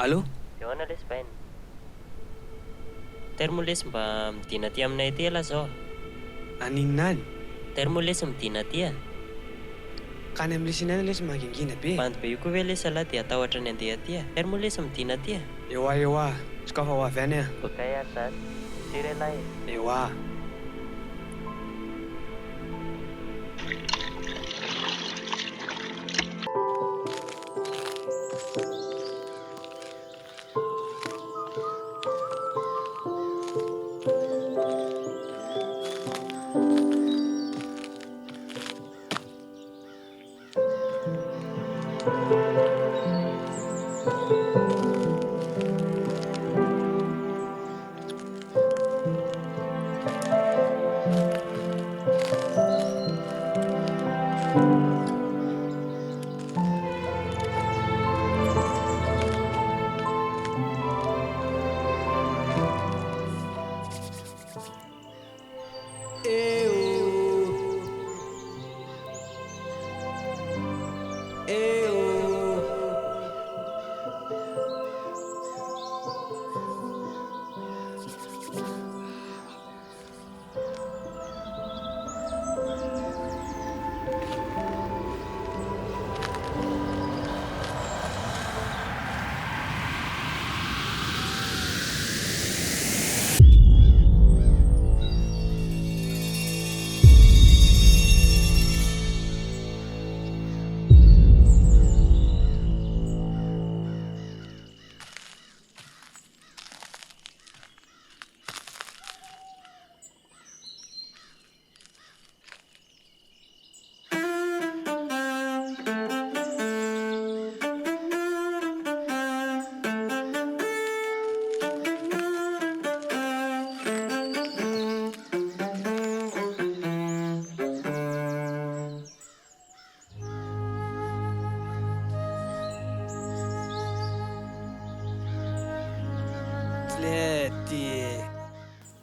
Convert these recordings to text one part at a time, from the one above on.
Allo? Eo ana lesbainy. Termolesy mba midina aty aminay aty ela zao. Aninona any? Termolesy midina aty a. Ka any amin'ny lesiny any lesy mangingina be. Bandy be io koa ve lesy alahy dia atahotra ny andeha aty a. Termolesy midina aty a. Eo ah. Sokafa ho avy any ah. Okay ary zasy. Siry alahy. Eo ah.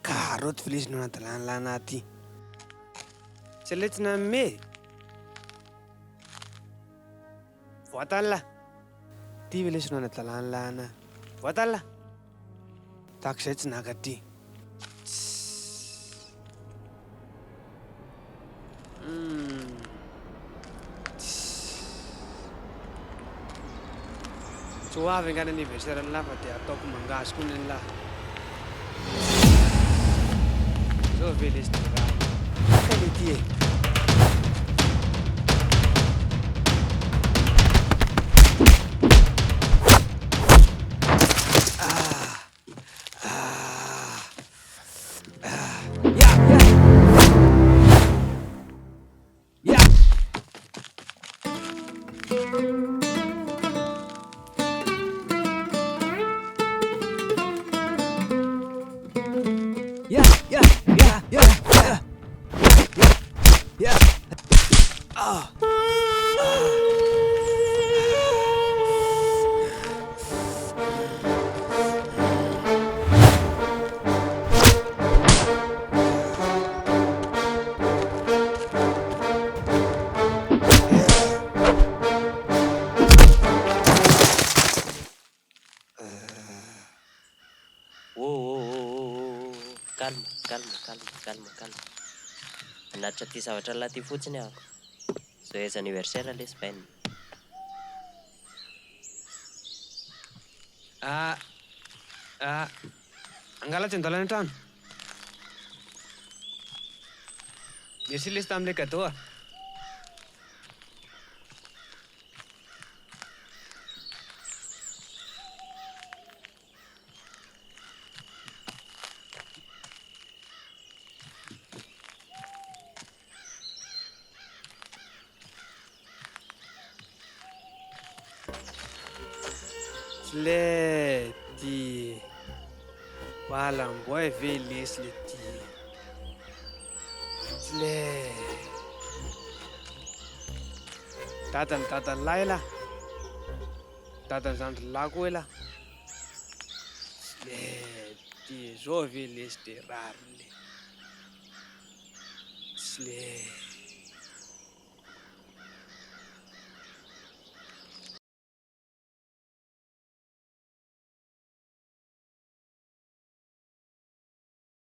Karoty filesiny ao anaty lalana aty. Tsy aletsina me. Voatalla. Ty ve lesiny ao anaty lalana. Voatalla. Tahaka izay tsy naka aty. Tsy ho avy angana anniversaire ny lahy fa dia ataoko mangazy koa ny lahy. Zao ve lesy ty raha. Ka le ty e. Calme. Anatitra ty zavatra lahy ty fotsiny aho. Joyeux anniversaire lesbainy. Angalatsy an-dalana an-trano. Merci lesy tamin'ilay cadeau ah. Le ty valamboy ve lesy le ty le dadany lahy la dadany zandry lahy koa la le ty zao ve lesy de rary le le